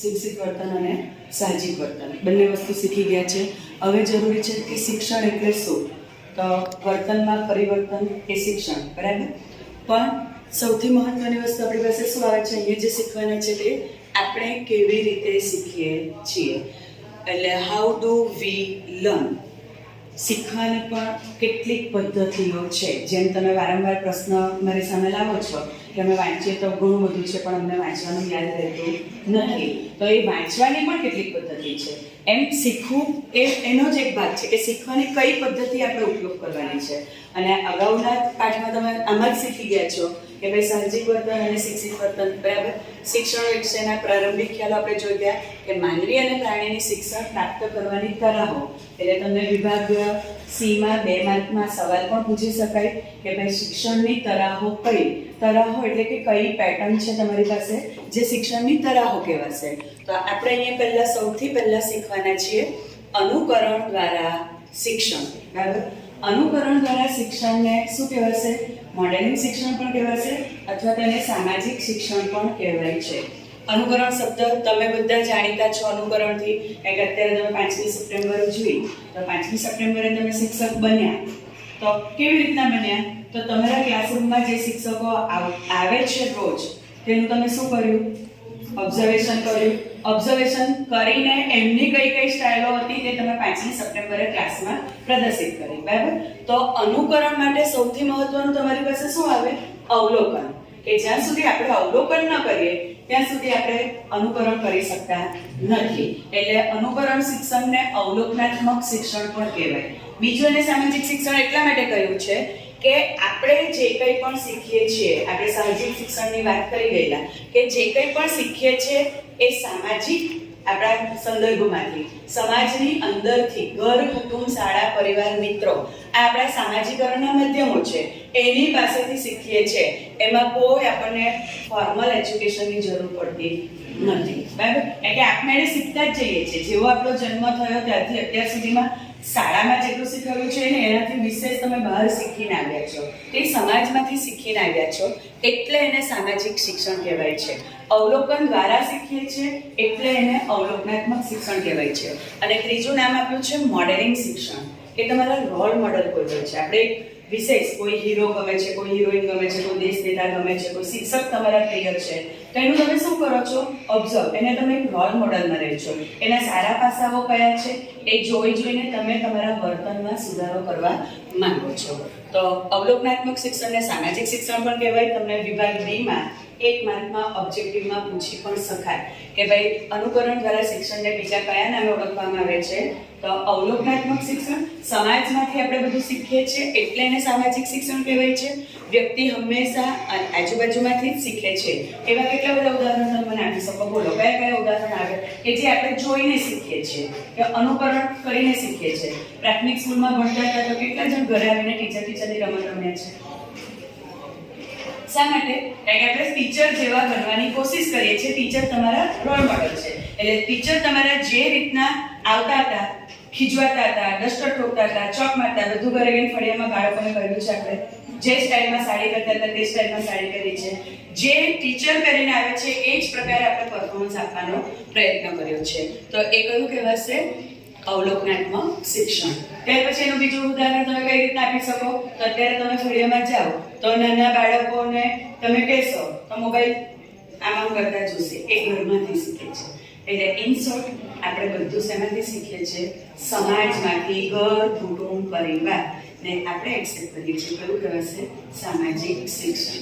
શિક્ષિત વર્તન અને સાહજિક વર્તન બંને વસ્તુ શીખી ગયા છે. હવે જરૂરી છે કે શિક્ષણ એટલે શું? તો વર્તનમાં પરિવર્તન એ શિક્ષણ, બરાબર. પણ સૌથી મહત્વની વસ્તુ આપણી પાસે શું આવે છે? અહીંયા જે શીખવાના છે તે આપણે કેવી રીતે શીખીએ છીએ, એટલે હાઉ ડુ વી લર્ન. શીખવાની પણ કેટલીક પદ્ધતિઓ છે. જેમ તમે વારંવાર પ્રશ્ન મારી સામે લાવો છો કે અમે વાંચીએ તો ઘણું બધું છે પણ અમને વાંચવાનું યાદ રહેતું નથી, તો એ વાંચવાની પણ કેટલીક પદ્ધતિ છે. એમ શીખવું એ એનો જ એક ભાગ છે કે શીખવાની કઈ પદ્ધતિ આપણે ઉપયોગ કરવાની છે. અને અગાઉના પાઠમાં તમે આમાં જ શીખી ગયા છો કે ભાઈ સાહજિક વર્તન અને શિક્ષિત વર્તન, બરાબર. શિક્ષણ વિશેના પ્રારંભિક ખ્યાલો આપણે જોઈ ગયા કે માનવી અને પ્રાણીની શિક્ષણ પ્રાપ્ત કરવાની તરાહો. એટલે તમને વિભાગ સીમાં 2 માર્કમાં સવાલ પણ પૂછી શકાય કે ભાઈ શિક્ષણની તરાહો કઈ? તરાહો એટલે કે કઈ પેટર્ન છે તમારી પાસે જે શિક્ષણની તરાહો કહેવાશે. તો આપણે અહીંયા સૌથી પહેલા શીખવાના છીએ અનુકરણ દ્વારા શિક્ષણ, બરાબર. અનુકરણ દ્વારા શિક્ષણને શું કહેવાશે? મોડેલિંગ શિક્ષણ પણ કહેવાશે અથવા તેને સામાજિક શિક્ષણ પણ કહેવાય છે. અનુકરણ શબ્દ તમે બધા જાણીતા છો અનુકરણથી, કારણ કે અત્યારે તમે 5મી સપ્ટેમ્બર ઉજવી તો 5મી સપ્ટેમ્બરે તમે શિક્ષક બન્યા. તો કેવી રીતના બન્યા? તો તમારા ક્લાસરૂમમાં જે શિક્ષકો આવે છે રોજ, તેનું તમે શું કર્યું? ઓબ્ઝર્વેશન કર્યું. ઓબ્ઝર્વેશન કરીને એમની કઈ કઈ સ્ટાઇલો હતી તે તમે 5મી સપ્ટેમ્બરે ક્લાસમાં પ્રદર્શિત કરી, બરાબર. તો અનુકરણ માટે સૌથી મહત્વનું તમારી પાસે શું આવે? અવલોકન. કે જ્યાં સુધી આપણે અવલોકન ન કરીએ ત્યાં સુધી આપણે અનુકરણ કરી શકતા નથી. એટલે અનુકરણ શિક્ષણને અવલોકનાત્મક શિક્ષણ પણ કહેવાય. બીજું એને સામાજિક શિક્ષણ એટલા માટે કહ્યું છે કે આપણે જે કંઈ પણ શીખીએ છીએ, આપણે સામાજિક શિક્ષણની વાત કરી ગયેલા કે જે કંઈ પણ શીખીએ છીએ એ સામાજિક આપણા સંદર્ભમાંથી, સમાજની અંદરથી, ઘર, કુટુંબ, શાળા, પરિવાર, મિત્રો, આ આપણા સામાજિકરણના માધ્યમો છે, એની પાસેથી શીખીએ છીએ. એમાં કોઈ આપણને ફોર્મલ એજ્યુકેશનની જરૂર પડતી નથી, બરાબર. એટલે આપણે શીખતા જ જઈએ છીએ. જેવો આપણો જન્મ થયો ત્યારથી અત્યાર સુધીમાં શાળામાં જેટલું શીખવ્યું છે ને એનાથી વિશેષ તમે બહાર શીખીને આવ્યા છો, તે સમાજમાંથી શીખીને આવ્યા છો, એટલે એને સામાજિક શિક્ષણ કહેવાય છે. અવલોકન દ્વારા શીખીએ છીએ એટલે એને અવલોકનાત્મક શિક્ષણ કહેવાય છે. અને ત્રીજું નામ આપ્યું છે મોડેલિંગ શિક્ષણ, કે તમારા રોલ મોડેલ કોઈ હોય છે. આપણે વિશેષ કોઈ હીરો ગમે છે, કોઈ હિરોઈન ગમે છે, કોઈ દેશ નેતા ગમે છે, કોઈ શિક્ષક તમારા પ્રિય છે, તો એનું તમે શું કરો છો? ઓબ્ઝર્વ. એને તમે એક રોલ મોડેલમાં રહે છો. એના સારા પાસાઓ કયા છે એ જોઈને તમે તમારા વર્તનમાં સુધારો કરવા માંગો છો. તો અવલોકનાત્મક શિક્ષણને સામાજિક શિક્ષણ પણ કહેવાય. તમને વિભાગ B-માં 1 માર્કમાં ઓબ્જેક્ટિવમાં પૂછી પણ શકાય કે ભાઈ અનુકરણ દ્વારા શિક્ષણને બીજા કયા નામે ઓળખવામાં આવે છે? તો અવલોકનાત્મક શિક્ષણ. સમાજમાંથી આપણે બધું શીખીએ છીએ એટલે એને સામાજિક શિક્ષણ કહેવાય છે. વ્યક્તિ હંમેશા આજુબાજુમાંથી જ શીખે છે. એવા કેટલા બધા ઉદાહરણ તમે મને આપી શકો? બોલો, કયા કયા ઉદાહરણ આવે કે જે આપણે જોઈને શીખીએ છીએ કે અનુકરણ કરીને શીખીએ છીએ? પ્રાથમિક સ્કૂલમાં ભણતા હતા તો કેટલા જણ ઘરે આવીને ટીચરની રમત રમ્યા છે? શા માટે? કારણ કે આપણે ટીચર જેવા બનવાની કોશિશ કરીએ છીએ. ટીચર તમારા રોલ મોડેલ છે. એટલે ટીચર તમારા જે રીતના આવતા હતા, ખીજવાતા હતા, ડસ્ટર ઠોકતા હતા, ચોક મારતા, બધું ઘરે ગઈને ફળિયામાં બાળકોને કર્યું છે. આપણે જે સ્ટાઇલમાં સાડી પહેરતા હતા તે સ્ટાઇલમાં સાડી પહેરી છે. જે ટીચર પહેરીને આવે છે એ જ પ્રકારે આપણે પરફોર્મન્સ આપવાનો પ્રયત્ન કર્યો છે. તો એ કયું કહેવાશે? અવલોકનાત્મક શિક્ષણ. ત્યાર પછી એનું બીજું ઉદાહરણ તમે કઈ રીતના આપી શકો? તો અત્યારે તમે ફળિયામાં જાઓ તો નાના બાળકોને તમે કહેશો તો મોબાઈલ આમ કરતા જોશે. એ ઘરમાંથી શીખે છે. એટલે ઇન શોર્ટ આપણે બધું શેમાંથી શીખીએ છીએ? સમાજમાંથી, ઘર, કુટુંબ, પરિવાર ને આપણે એક્સેપ્ટ કરીએ છીએ. કયું કહેવાશે? સામાજિક શિક્ષણ.